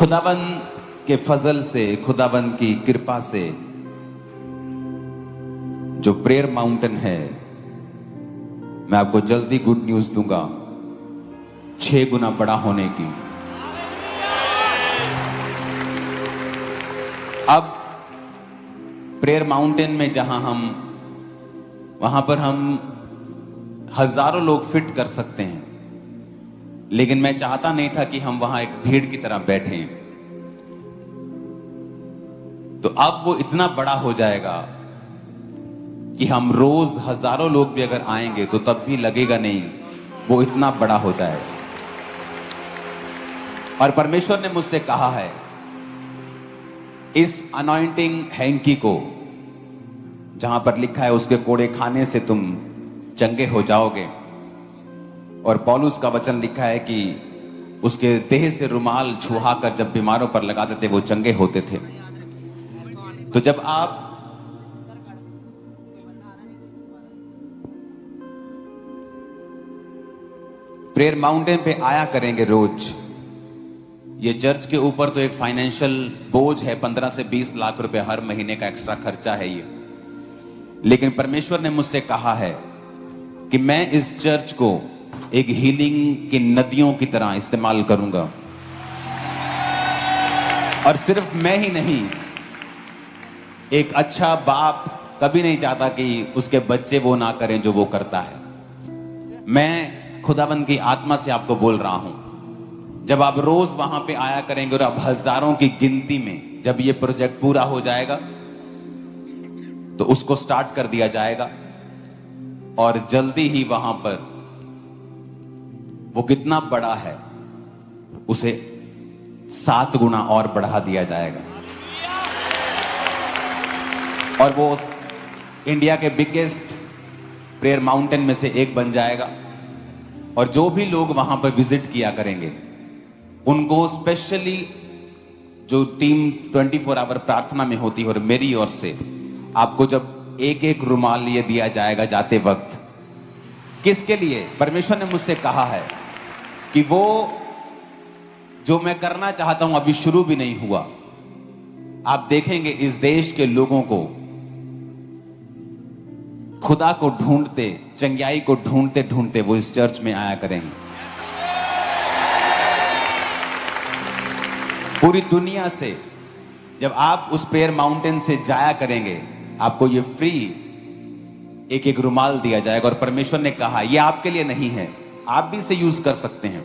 खुदाबंद के फजल से, खुदाबंद की कृपा से जो प्रेयर माउंटेन है, मैं आपको जल्दी गुड न्यूज दूंगा 6 गुना बड़ा होने की। अब प्रेयर माउंटेन में जहां वहां पर हम हजारों लोग फिट कर सकते हैं, लेकिन मैं चाहता नहीं था कि हम वहां एक भीड़ की तरह बैठें। तो अब वो इतना बड़ा हो जाएगा कि हम रोज हजारों लोग भी अगर आएंगे तो तब भी लगेगा नहीं, वो इतना बड़ा हो जाएगा। और परमेश्वर ने मुझसे कहा है, इस अनॉइंटिंग हैंकी को, जहां पर लिखा है उसके कोड़े खाने से तुम चंगे हो जाओगे, और पौलुस का वचन लिखा है कि उसके देह से रुमाल छुहा कर जब बीमारों पर लगाते थे वो चंगे होते थे। तो जब आप प्रेयर माउंटेन पे आया करेंगे रोज, ये चर्च के ऊपर तो एक फाइनेंशियल बोझ है, 15 से 20 लाख रुपए हर महीने का एक्स्ट्रा खर्चा है ये, लेकिन परमेश्वर ने मुझसे कहा है कि मैं इस चर्च को एक हीलिंग की नदियों की तरह इस्तेमाल करूंगा। और सिर्फ मैं ही नहीं, एक अच्छा बाप कभी नहीं चाहता कि उसके बच्चे वो ना करें जो वो करता है। मैं खुदाबंद की आत्मा से आपको बोल रहा हूं, जब आप रोज वहां पे आया करेंगे और अब हजारों की गिनती में जब ये प्रोजेक्ट पूरा हो जाएगा तो उसको स्टार्ट कर दिया जाएगा, और जल्दी ही वहां पर वो कितना बड़ा है उसे 7 गुना और बढ़ा दिया जाएगा, और वो इंडिया के बिगेस्ट प्रेयर माउंटेन में से एक बन जाएगा। और जो भी लोग वहां पर विजिट किया करेंगे उनको स्पेशली, जो टीम 24 आवर प्रार्थना में होती है और मेरी ओर से आपको जब एक एक रुमाल ये दिया जाएगा जाते वक्त, किसके लिए? परमेश्वर ने मुझसे कहा है कि वो जो मैं करना चाहता हूं अभी शुरू भी नहीं हुआ। आप देखेंगे इस देश के लोगों को खुदा को ढूंढते, चंगाई को ढूंढते ढूंढते वो इस चर्च में आया करेंगे। पूरी दुनिया से जब आप उस प्रेयर माउंटेन से जाया करेंगे, आपको ये फ्री एक एक रुमाल दिया जाएगा। और परमेश्वर ने कहा ये आपके लिए नहीं है, आप भी इसे यूज कर सकते हैं।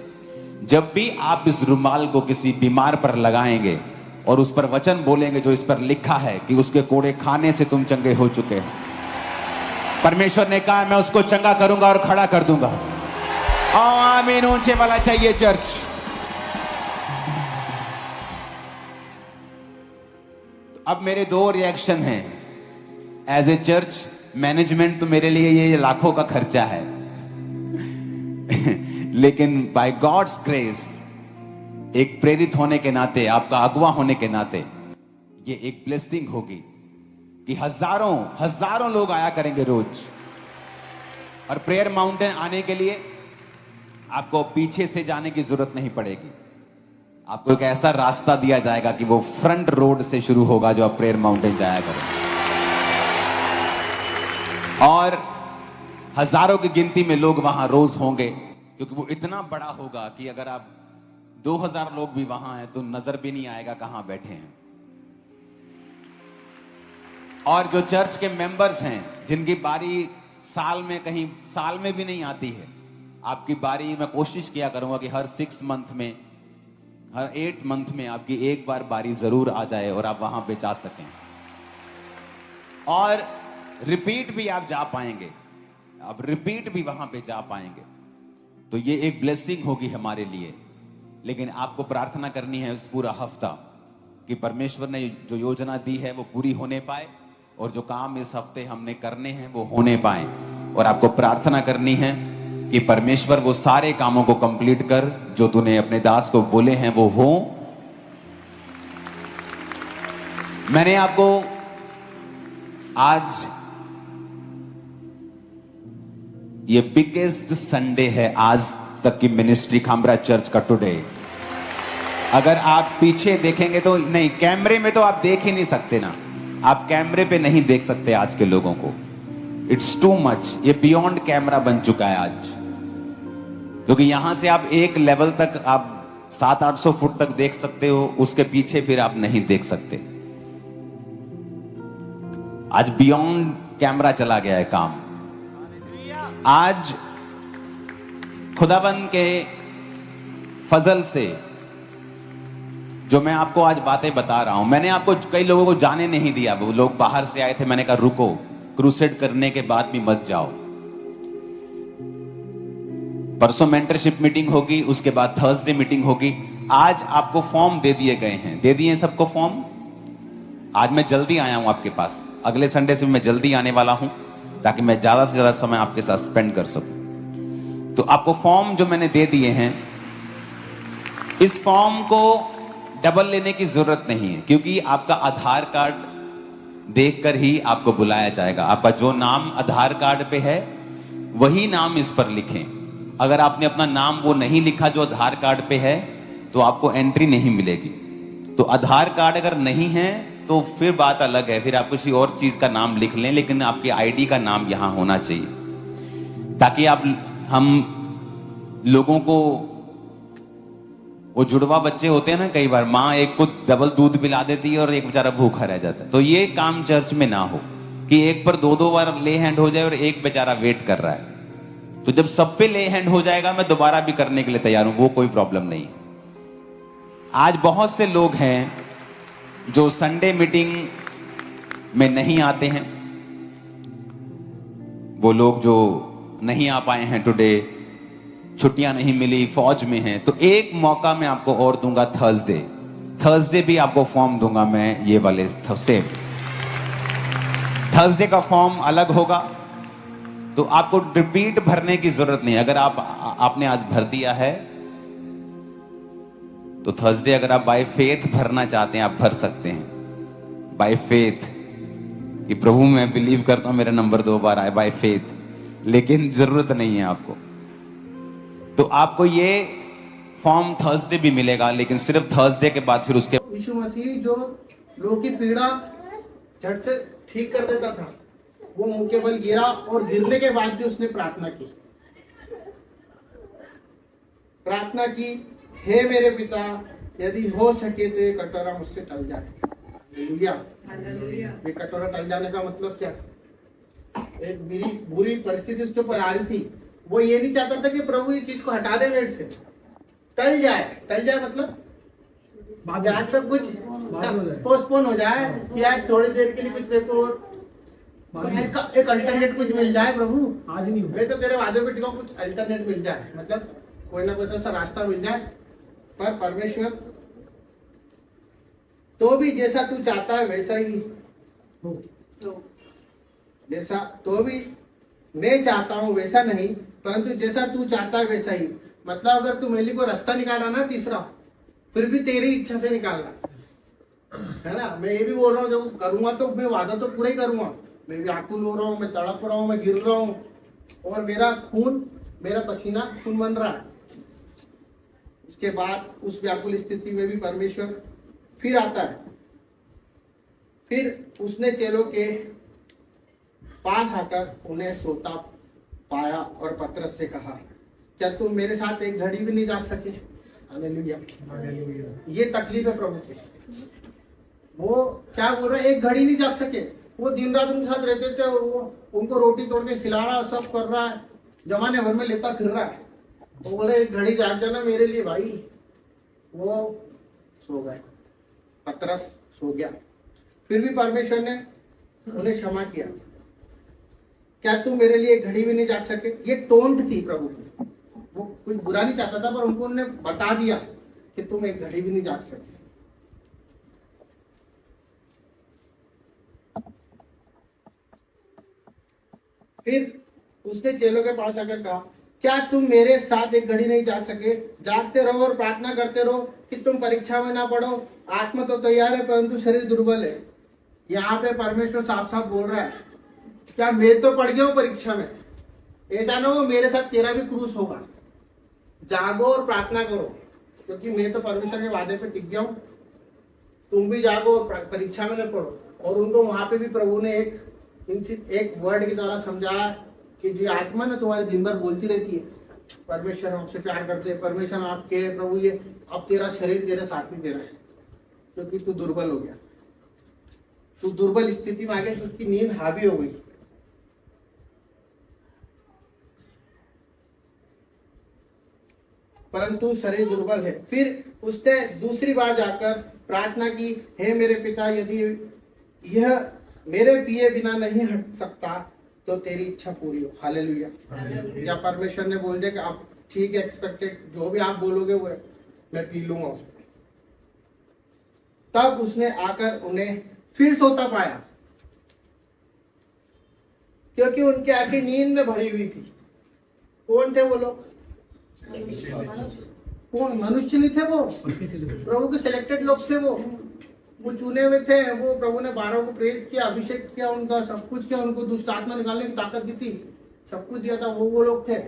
जब भी आप इस रुमाल को किसी बीमार पर लगाएंगे और उस पर वचन बोलेंगे जो इस पर लिखा है कि उसके कोड़े खाने से तुम चंगे हो चुके हो, परमेश्वर ने कहा मैं उसको चंगा करूंगा और खड़ा कर दूंगा। आमीन ऊंचे वाला चाहिए चर्च। अब मेरे 2 रिएक्शन हैं। एज ए चर्च मैनेजमेंट तो मेरे लिए ये लाखों का खर्चा है लेकिन बाय गॉड्स ग्रेस, एक प्रेरित होने के नाते, आपका अगुवा होने के नाते, ये एक ब्लेसिंग होगी कि हजारों लोग आया करेंगे रोज। और प्रेयर माउंटेन आने के लिए आपको पीछे से जाने की जरूरत नहीं पड़ेगी। आपको एक ऐसा रास्ता दिया जाएगा कि वो फ्रंट रोड से शुरू होगा जो आप प्रेयर माउंटेन जाया करेंगे, और हजारों की गिनती में लोग वहां रोज होंगे, क्योंकि वो इतना बड़ा होगा कि अगर आप 2000 लोग भी वहां हैं तो नजर भी नहीं आएगा कहां बैठे हैं। और जो चर्च के मेंबर्स हैं जिनकी बारी साल में भी नहीं आती है, आपकी बारी, मैं कोशिश किया करूंगा कि हर 6 मंथ में, हर 8 मंथ में आपकी एक बार बारी जरूर आ जाए और आप वहां पे जा सकें, और रिपीट भी आप जा पाएंगे, आप रिपीट भी वहां पे जा पाएंगे। तो ये एक ब्लेसिंग होगी हमारे लिए। लेकिन आपको प्रार्थना करनी है इस पूरा हफ्ता कि परमेश्वर ने जो योजना दी है वो पूरी होने पाए, और जो काम इस हफ्ते हमने करने हैं वो होने पाए। और आपको प्रार्थना करनी है कि परमेश्वर वो सारे कामों को कंप्लीट कर जो तूने अपने दास को बोले हैं वो हो। मैंने आपको आज, ये बिगेस्ट संडे है आज तक की मिनिस्ट्री खामरा चर्च का टुडे। अगर आप पीछे देखेंगे तो नहीं, कैमरे में तो आप देख ही नहीं सकते ना, आप कैमरे पे नहीं देख सकते आज के लोगों को। इट्स टू मच, ये बियॉन्ड कैमरा बन चुका है आज, क्योंकि यहां से आप एक लेवल तक आप 700-800 फुट तक देख सकते हो, उसके पीछे फिर आप नहीं देख सकते। आज बियॉन्ड कैमरा चला गया है काम। आज खुदाबंद के फजल से जो मैं आपको आज बातें बता रहा हूं, मैंने आपको कई लोगों को जाने नहीं दिया, वो लोग बाहर से आए थे, मैंने कहा रुको, क्रूसेड करने के बाद भी मत जाओ। परसों मेंटरशिप मीटिंग होगी, उसके बाद थर्सडे मीटिंग होगी। आज आपको फॉर्म दे दिए गए हैं, दे दिए सबको फॉर्म। आज मैं जल्दी आया हूं आपके पास, अगले संडे से मैं जल्दी आने वाला हूं ताकि मैं ज्यादा से ज्यादा समय आपके साथ स्पेंड कर सकूं। तो आपको फॉर्म जो मैंने दे दिए हैं, इस फॉर्म को डबल लेने की जरूरत नहीं है, क्योंकि आपका आधार कार्ड देखकर ही आपको बुलाया जाएगा। आपका जो नाम आधार कार्ड पे है वही नाम इस पर लिखें। अगर आपने अपना नाम वो नहीं लिखा जो आधार कार्ड पे है तो आपको एंट्री नहीं मिलेगी। तो आधार कार्ड अगर नहीं है तो फिर बात अलग है, फिर आप किसी और चीज का नाम लिख लें, लेकिन आपके आईडी का नाम यहां होना चाहिए, ताकि हम लोगों को, वो जुड़वा बच्चे होते हैं ना, कई बार माँ एक को डबल दूध पिला देती है और एक बेचारा भूखा रह जाता है। तो ये काम चर्च में ना हो कि एक पर 2-2 बार ले हैंड हो जाए और एक बेचारा वेट कर रहा है। तो जब सब पे ले हैंड हो जाएगा, मैं दोबारा भी करने के लिए तैयार हूं, वो कोई प्रॉब्लम नहीं। आज बहुत से लोग हैं जो संडे मीटिंग में नहीं आते हैं, वो लोग जो नहीं आ पाए हैं टुडे, छुट्टियां नहीं मिली, फौज में हैं, तो एक मौका मैं आपको और दूंगा। थर्सडे भी आपको फॉर्म दूंगा मैं, ये वाले सेम थर्सडे का फॉर्म अलग होगा, तो आपको रिपीट भरने की जरूरत नहीं। अगर आपने आज भर दिया है तो थर्सडे अगर आप बाय फेथ भरना चाहते हैं, आप भर सकते हैं बाय फेथ, कि प्रभु मैं बिलीव करता हूं मेरा नंबर 2 बार आए, बाय फेथ। लेकिन जरूरत नहीं है आपको। तो आपको ये फॉर्म थर्सडे भी मिलेगा, लेकिन सिर्फ थर्सडे के बाद फिर उसके यीशु मसीह जो लोगों की पीड़ा झट से ठीक कर देता था, वो मुंह के बल गिरा और गिरने के बाद भी उसने प्रार्थना की, हे मेरे पिता, यदि हो सके तो ये कटोरा मुझसे टल जाए। हालेलुया। ये कटोरा टल जाने का मतलब क्या? एक बुरी परिस्थिति उसके ऊपर आ रही थी, वो ये नहीं चाहता था कि प्रभु ये चीज को हटा दे मेरे से, टल जाए मतलब आज तक कुछ पोस्टपोन हो जाए, कि आज थोड़ी देर के लिए कुछ देखो, कुछ इसका एक अल्टरनेट कुछ मिल जाए। प्रभु आज नहीं, मैं तो तेरे वादे पे टिका, कुछ अल्टरनेट मिल जाए, मतलब कोई ना कोई ऐसा रास्ता मिल जाए। पर परमेश्वर तो भी जैसा तू चाहता है वैसा ही हो, जैसा तो भी मैं चाहता हूं वैसा नहीं, परंतु जैसा तू चाहता है वैसा ही। मतलब अगर तू मेरे लिए को रास्ता निकाल रहा ना तीसरा, फिर भी तेरी इच्छा से निकालना है ना। मैं ये भी बोल रहा हूँ, जब करूंगा तो मैं वादा तो पूरा ही करूंगा। मैं भी आकुल हो रहा हूँ, मैं तड़प रहा हूँ, मैं गिर रहा हूँ, और मेरा पसीना खून बन रहा है। उसके बाद उस व्याकुल स्थिति में भी परमेश्वर फिर आता है। फिर उसने चेलों के पास आकर उन्हें सोता पाया और पतरस से कहा, क्या तुम मेरे साथ एक घड़ी भी नहीं जाग सके? हालेलुया। ये तकलीफ है प्रभु की। वो क्या बोल रहे, एक घड़ी नहीं जाग सके। वो दिन रात उनके साथ रहते थे, वो उनको रोटी तोड़ के खिला रहा है, सब कर रहा है, जमाने भर में लेता फिर रहा है। वो बोले एक घड़ी जाग जाना मेरे लिए भाई। वो सो गए, पतरस सो गया। फिर भी परमेश्वर ने उन्हें क्षमा किया। क्या तुम मेरे लिए एक घड़ी भी नहीं जाग सके? ये टोंट थी प्रभु की, वो कुछ बुरा नहीं चाहता था, पर उनको उन्होंने बता दिया कि तुम एक घड़ी भी नहीं जाग सके। फिर उसने चेलों के पास आकर कहा, क्या तुम मेरे साथ एक घड़ी नहीं जाग सके? जागते रहो और प्रार्थना करते रहो कि तुम परीक्षा में ना पड़ो। आत्मा तो तैयार है परंतु शरीर दुर्बल है। यहाँ पे परमेश्वर साफ साफ बोल रहा है, क्या मैं तो पड़ गया हूं परीक्षा में, ऐसा ना हो मेरे साथ तेरा भी क्रूस होगा। जागो और प्रार्थना करो। क्योंकि मैं तो परमेश्वर के वादे पे टिक गया हूँ। तुम भी जागो और परीक्षा में न पढ़ो। और उनको वहां पे भी प्रभु ने एक वर्ड के द्वारा समझाया कि जो आत्मा ना तुम्हारे दिन भर बोलती रहती है, परमेश्वर आपसे प्यार करते हैं, परमेश्वर आपके प्रभु ये अब तेरा शरीर तेरे साथ नहीं दे रहा है, क्योंकि तू दुर्बल हो गया, तू दुर्बल स्थिति में आ गया, क्योंकि नींद हावी हो गई। परंतु शरीर दुर्बल है। फिर उसने दूसरी बार जाकर प्रार्थना की, हे मेरे पिता, यदि यह मेरे पिए बिना नहीं हट सकता तो तेरी इच्छा पूरी हो। हालेलुया। या परमेश्वर ने बोल दिया कि आप ठीक है, एक्सपेक्टेड जो भी आप बोलोगे वो मैं पी लूंगा उसको। तब उसने आकर उन्हें फिर सोता पाया, क्योंकि उनकी आंखें नींद में भरी हुई थी। कौन थे वो लोग? कौन? मनुष्य नहीं थे वो, प्रभु के सिलेक्टेड लोग थे वो चुने हुए थे। वो प्रभु ने 12 को प्रेरित किया, अभिषेक किया उनका, सब कुछ किया, उनको दुष्ट आत्मा निकालने की ताकत दी थी, सब कुछ दिया था। वो लोग थे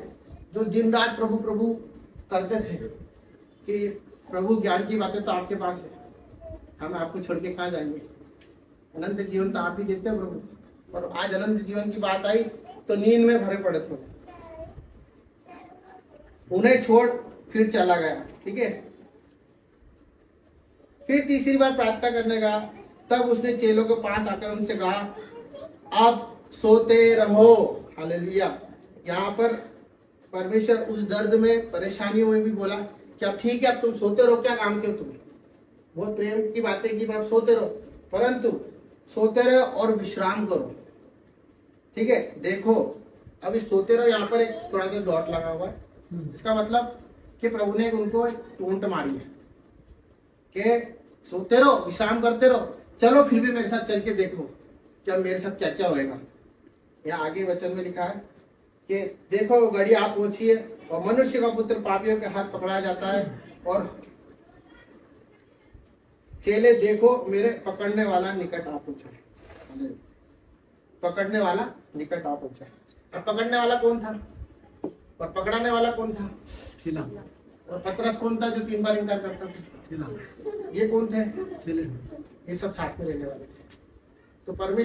जो दिन रात प्रभु प्रभु करते थे कि प्रभु ज्ञान की बातें तो आपके पास है, हम आपको छोड़ के कहाँ जाएंगे, अनंत जीवन तो आप ही देते हैं प्रभु। और आज अनंत जीवन की बात आई तो नींद में भरे पड़े थे। उन्हें छोड़ फिर चला गया। ठीक है, फिर तीसरी बार प्रार्थना करने गया। तब उसने चेलों के पास आकर उनसे कहा, अब सोते रहो। हालेलुया। यहाँ पर परमेश्वर उस दर्द में, परेशानियों में भी बोला कि अब ठीक है, अब तुम सोते रहो, क्या काम क्यों तुम, बहुत प्रेम की बातें की, पर सोते रहो, परंतु सोते रहो और विश्राम करो। ठीक है, देखो अभी सोते रहो, यहाँ पर एक थोड़ा सा डॉट लगा हुआ है, इसका मतलब कि प्रभु ने उनको एक टोंट मारी है कि सोते रहो, विश्राम करते रहो, चलो फिर भी मेरे साथ चल के देखो कि अब मेरे साथ क्या क्या होएगा। यहाँ आगे वचन में लिखा है कि देखो वो घड़ी आप पहुंची है और मनुष्य का पुत्र पापियों के हाथ पकड़ा जाता है, और चेले देखो मेरे पकड़ने वाला निकट आ पहुंचा है। पकड़ने वाला निकट आ पहुंचा है। अब पकड़ने वाला कौन था और पकड़ाने वाला कौन था? और पतरस कौन था जो 3 बार इनकार करता था? ये कौन थे? ये सब साथ में रहने वाले थे। तो परमेश्वर